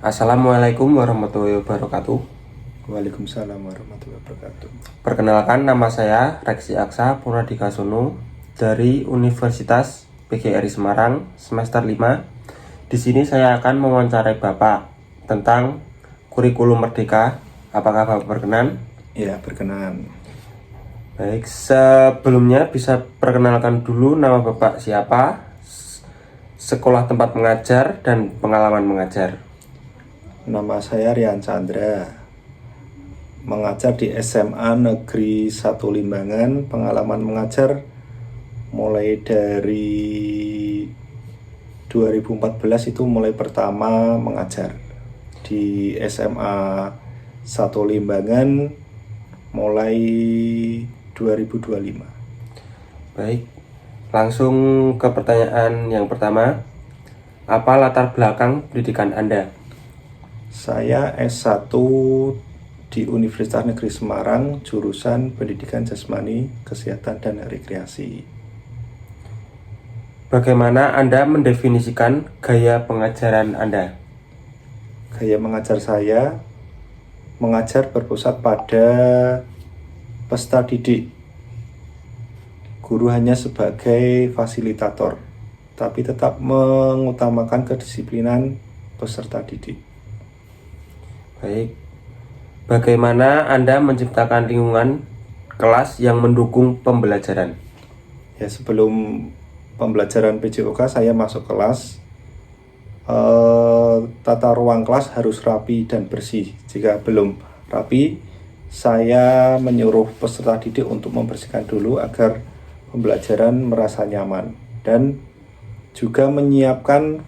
Assalamualaikum warahmatullahi wabarakatuh. Waalaikumsalam warahmatullahi wabarakatuh. Perkenalkan, nama saya Reksi Aksa Purnadikasono dari Universitas PGRI Semarang semester 5. Di sini saya akan mewawancarai Bapak tentang kurikulum Merdeka. Apakah Bapak berkenan? Ya, berkenan. Baik, sebelumnya bisa perkenalkan dulu nama Bapak siapa, sekolah tempat mengajar, dan pengalaman mengajar. Nama saya Rian Chandra. Mengajar di SMA Negeri 1 Limbangan. Pengalaman mengajar mulai dari 2014 itu mulai pertama mengajar di SMA 1 Limbangan mulai 2025. Baik, langsung ke pertanyaan yang pertama. Apa latar belakang pendidikan Anda? Saya S1 di Universitas Negeri Semarang, jurusan Pendidikan Jasmani, Kesehatan, dan Rekreasi. Bagaimana Anda mendefinisikan gaya pengajaran Anda? Gaya mengajar saya, mengajar berpusat pada peserta didik. Guru hanya sebagai fasilitator, tapi tetap mengutamakan kedisiplinan peserta didik. Baik, bagaimana Anda menciptakan lingkungan kelas yang mendukung pembelajaran? Ya, sebelum pembelajaran PJOK saya masuk kelas. Tata ruang kelas harus rapi dan bersih. Jika belum rapi, saya menyuruh peserta didik untuk membersihkan dulu agar pembelajaran merasa nyaman, dan juga menyiapkan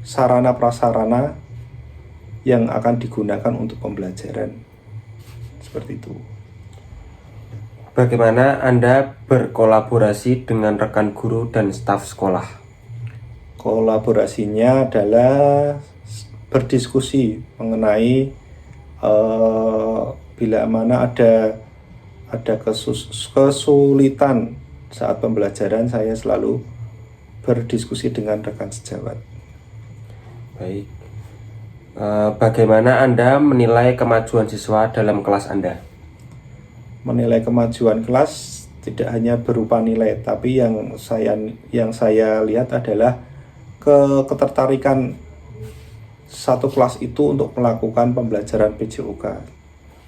sarana prasarana yang akan digunakan untuk pembelajaran. Seperti itu. Bagaimana Anda berkolaborasi dengan rekan guru dan staf sekolah? Kolaborasinya adalah berdiskusi mengenai bila mana ada kesulitan saat pembelajaran, saya selalu berdiskusi dengan rekan sejawat. Baik, bagaimana Anda menilai kemajuan siswa dalam kelas Anda? Menilai kemajuan kelas tidak hanya berupa nilai, tapi yang saya lihat adalah ketertarikan satu kelas itu untuk melakukan pembelajaran PJOK.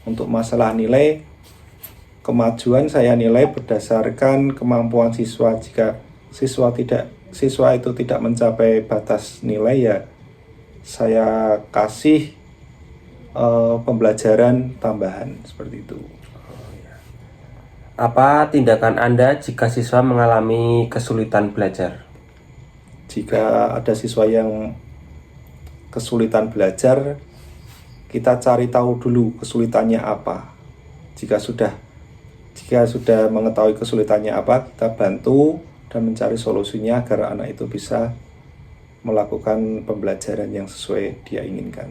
Untuk masalah nilai, kemajuan saya nilai berdasarkan kemampuan siswa. Jika siswa itu tidak mencapai batas nilai, ya saya kasih pembelajaran tambahan, seperti itu. Apa tindakan Anda jika siswa mengalami kesulitan belajar? Jika ada siswa yang kesulitan belajar, kita cari tahu dulu kesulitannya apa. Jika sudah mengetahui kesulitannya apa, kita bantu dan mencari solusinya agar anak itu bisa melakukan pembelajaran yang sesuai dia inginkan.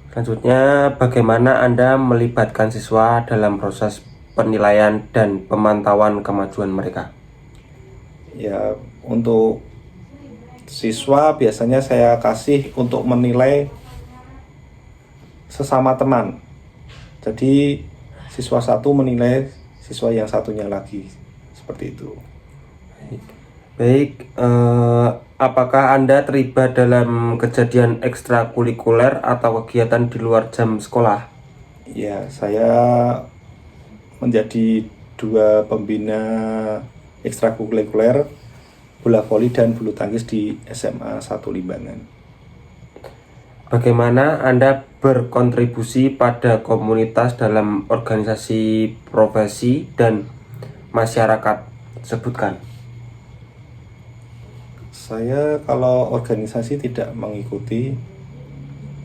Selanjutnya, bagaimana Anda melibatkan siswa dalam proses penilaian dan pemantauan kemajuan mereka? Ya, untuk siswa biasanya saya kasih untuk menilai sesama teman. Jadi siswa satu menilai siswa yang satunya lagi, seperti itu. Baik, apakah Anda terlibat dalam kejadian ekstrakurikuler atau kegiatan di luar jam sekolah? Ya, saya menjadi 2 pembina ekstrakurikuler, bola voli dan bulu tangkis di SMA 1 Limbangan. Bagaimana Anda berkontribusi pada komunitas dalam organisasi profesi dan masyarakat? Sebutkan. Saya kalau organisasi tidak mengikuti,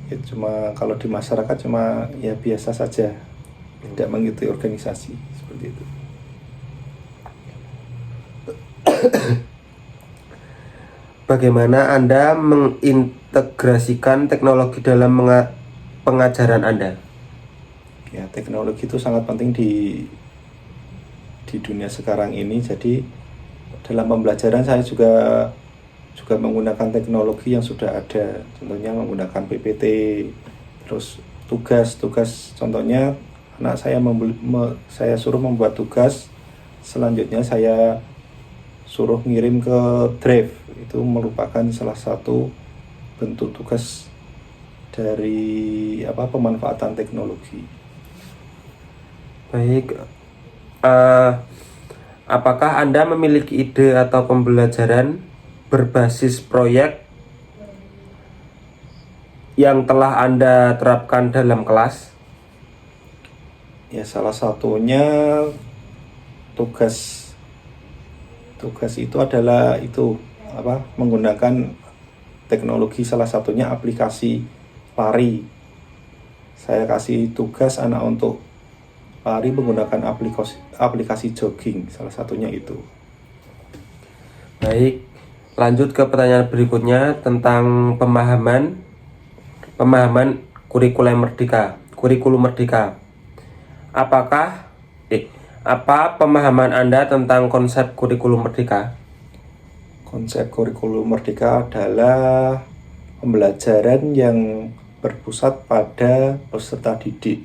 ya cuma kalau di masyarakat cuma ya biasa saja, tidak mengikuti organisasi, seperti itu. Bagaimana Anda mengintegrasikan teknologi dalam pengajaran Anda? Ya, teknologi itu sangat penting di dunia sekarang ini. Jadi dalam pembelajaran saya juga juga menggunakan teknologi yang sudah ada, contohnya menggunakan PPT. Terus tugas-tugas, contohnya anak saya saya suruh membuat tugas, selanjutnya saya suruh ngirim ke Drive. Itu merupakan salah satu bentuk tugas dari pemanfaatan teknologi. Baik, apakah Anda memiliki ide atau pembelajaran berbasis proyek yang telah Anda terapkan dalam kelas? Ya, salah satunya tugas itu adalah menggunakan teknologi, salah satunya aplikasi lari. Saya kasih tugas anak untuk lari menggunakan aplikasi jogging, salah satunya itu. Baik, lanjut ke pertanyaan berikutnya tentang pemahaman kurikulum merdeka. Apa pemahaman Anda tentang konsep kurikulum merdeka? Konsep kurikulum merdeka adalah pembelajaran yang berpusat pada peserta didik.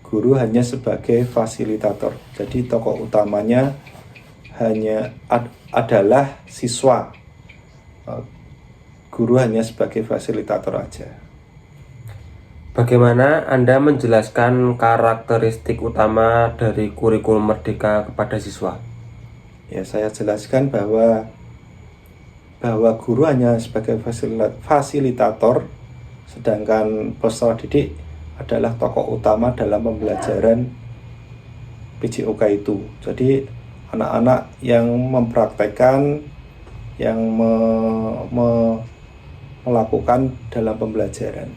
Guru hanya sebagai fasilitator. Jadi tokoh utamanya adalah siswa. Guru hanya sebagai fasilitator aja. Bagaimana Anda menjelaskan karakteristik utama dari kurikulum merdeka kepada siswa? Ya, saya jelaskan bahwa guru hanya sebagai fasilitator, sedangkan peserta didik adalah tokoh utama dalam pembelajaran PJOK itu. Jadi anak-anak yang mempraktekkan, yang melakukan dalam pembelajaran.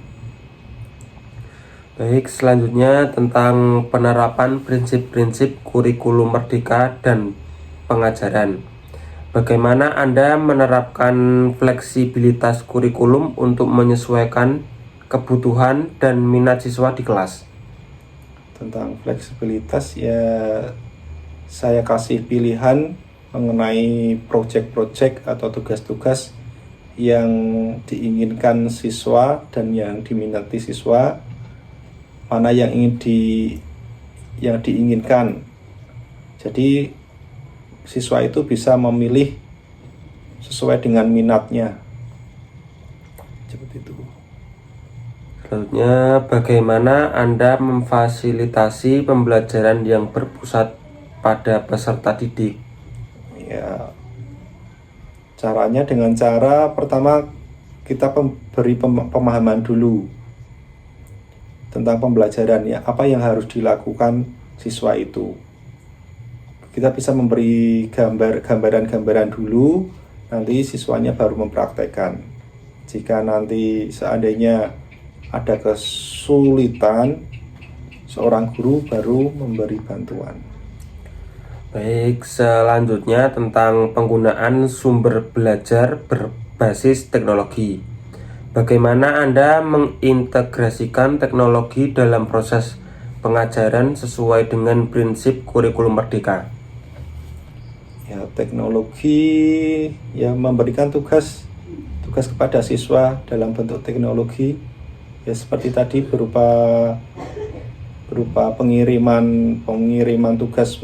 Baik, selanjutnya tentang penerapan prinsip-prinsip kurikulum merdeka dan pengajaran. Bagaimana Anda menerapkan fleksibilitas kurikulum untuk menyesuaikan kebutuhan dan minat siswa di kelas? Tentang fleksibilitas, ya saya kasih pilihan mengenai proyek-proyek atau tugas-tugas yang diinginkan siswa dan yang diminati siswa, mana yang diinginkan. Jadi siswa itu bisa memilih sesuai dengan minatnya. Seperti itu. Selanjutnya, bagaimana Anda memfasilitasi pembelajaran yang berpusat pada peserta didik? Ya, caranya dengan cara pertama kita beri pemahaman dulu tentang pembelajaran, ya, apa yang harus dilakukan siswa itu. Kita bisa memberi gambaran dulu, nanti siswanya baru mempraktekkan. Jika nanti seandainya ada kesulitan, seorang guru baru memberi bantuan. Baik, selanjutnya tentang penggunaan sumber belajar berbasis teknologi. Bagaimana Anda mengintegrasikan teknologi dalam proses pengajaran sesuai dengan prinsip kurikulum merdeka? Ya, teknologi yang memberikan tugas kepada siswa dalam bentuk teknologi, ya seperti tadi berupa pengiriman tugas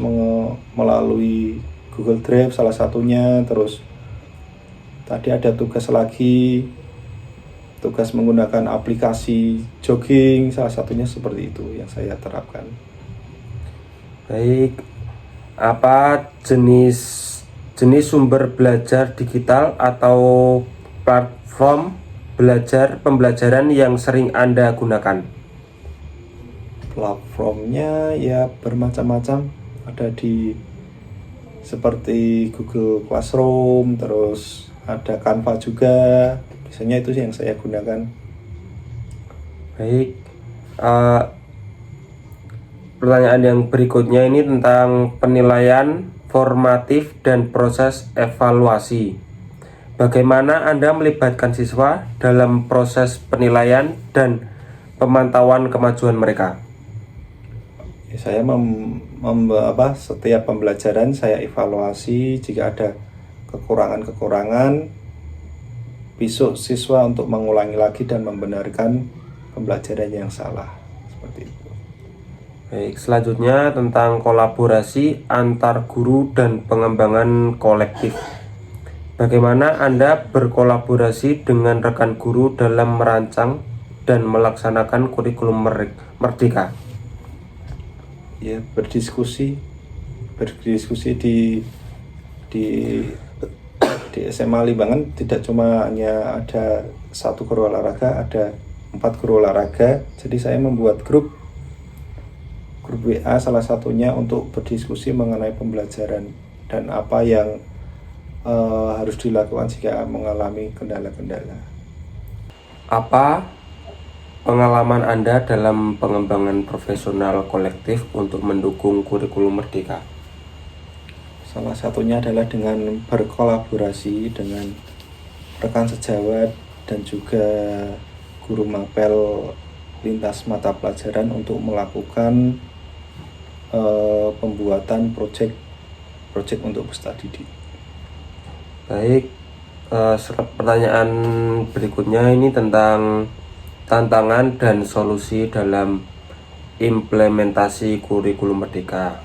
melalui Google Drive salah satunya. Terus tadi ada tugas lagi, tugas menggunakan aplikasi jogging, salah satunya seperti itu yang saya terapkan. Baik, apa jenis sumber belajar digital atau platform pembelajaran yang sering Anda gunakan? Platformnya ya bermacam-macam, ada seperti Google Classroom, terus ada Canva juga, biasanya itu yang saya gunakan. Baik, pertanyaan yang berikutnya ini tentang penilaian formatif dan proses evaluasi. Bagaimana Anda melibatkan siswa dalam proses penilaian dan pemantauan kemajuan mereka? Saya setiap pembelajaran saya evaluasi, jika ada kekurangan besok siswa untuk mengulangi lagi dan membenarkan pembelajaran yang salah. Seperti itu. Baik, selanjutnya tentang kolaborasi antar guru dan pengembangan kolektif. Bagaimana Anda berkolaborasi dengan rekan guru dalam merancang dan melaksanakan kurikulum merdeka? Ya, berdiskusi di SMA Limbangan tidak cuma hanya ada satu guru olahraga, ada 4 guru olahraga. Jadi saya membuat grup WA salah satunya untuk berdiskusi mengenai pembelajaran dan apa yang harus dilakukan jika mengalami kendala-kendala. Apa pengalaman Anda dalam pengembangan profesional kolektif untuk mendukung kurikulum merdeka? Salah satunya adalah dengan berkolaborasi dengan rekan sejawat dan juga guru mapel lintas mata pelajaran untuk melakukan pembuatan proyek untuk peserta didik. Baik, pertanyaan berikutnya ini tentang tantangan dan solusi dalam implementasi kurikulum merdeka.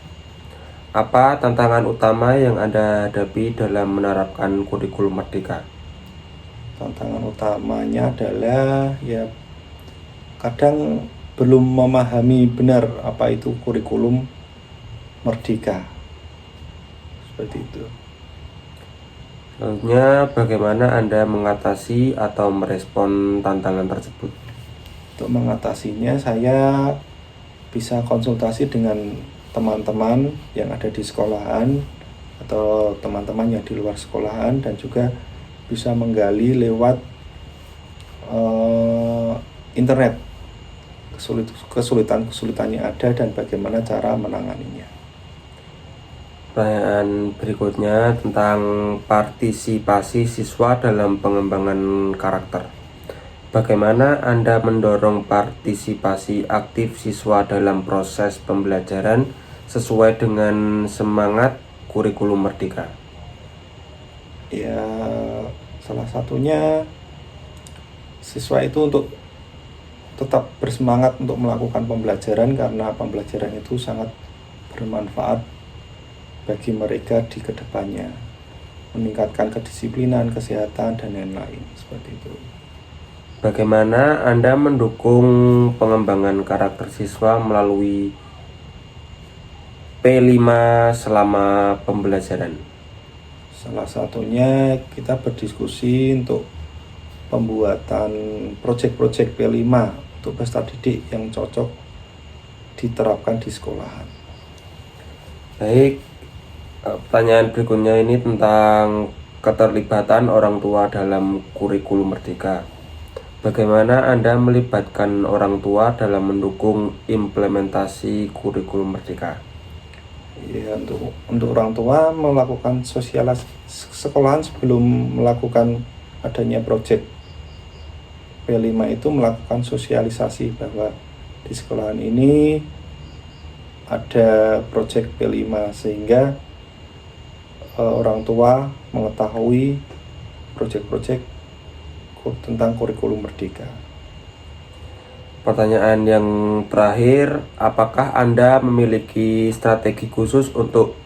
Apa tantangan utama yang Anda hadapi dalam menerapkan kurikulum merdeka? Tantangan utamanya adalah ya kadang belum memahami benar apa itu kurikulum merdeka. Seperti itu. Selanjutnya, bagaimana Anda mengatasi atau merespon tantangan tersebut? Untuk mengatasinya saya bisa konsultasi dengan teman-teman yang ada di sekolahan atau teman-teman yang di luar sekolahan, dan juga bisa menggali lewat internet kesulitan-kesulitan yang ada dan bagaimana cara menanganinya. Pertanyaan berikutnya tentang partisipasi siswa dalam pengembangan karakter. Bagaimana Anda mendorong partisipasi aktif siswa dalam proses pembelajaran sesuai dengan semangat kurikulum merdeka? Ya, salah satunya siswa itu untuk tetap bersemangat untuk melakukan pembelajaran, karena pembelajaran itu sangat bermanfaat bagi mereka di kedepannya, meningkatkan kedisiplinan, kesehatan, dan lain-lain. Seperti itu. Bagaimana Anda mendukung pengembangan karakter siswa melalui P5 selama pembelajaran? Salah satunya kita berdiskusi untuk pembuatan proyek-proyek P5 untuk peserta didik yang cocok diterapkan di sekolahan. Baik, pertanyaan berikutnya ini tentang keterlibatan orang tua dalam kurikulum merdeka. Bagaimana Anda melibatkan orang tua dalam mendukung implementasi kurikulum merdeka? Ya, untuk orang tua melakukan sosialisasi sekolahan sebelum melakukan adanya proyek P5 itu, melakukan sosialisasi bahwa di sekolahan ini ada proyek P5 sehingga orang tua mengetahui proyek-proyek tentang kurikulum merdeka. Pertanyaan yang terakhir, apakah Anda memiliki strategi khusus untuk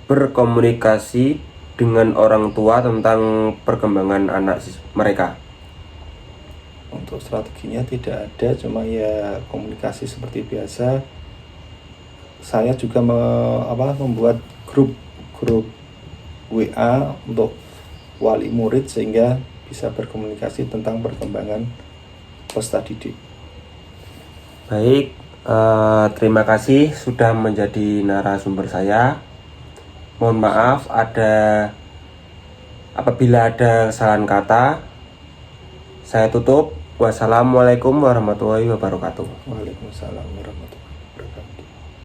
berkomunikasi dengan orang tua tentang perkembangan anak mereka? Untuk strateginya tidak ada, cuma ya komunikasi seperti biasa. Saya juga membuat grup WA untuk wali murid sehingga bisa berkomunikasi tentang perkembangan peserta didik. Baik, terima kasih sudah menjadi narasumber saya. Mohon maaf apabila ada kesalahan kata. Saya tutup. Wassalamualaikum warahmatullahi wabarakatuh. Waalaikumsalam warahmatullahi wabarakatuh.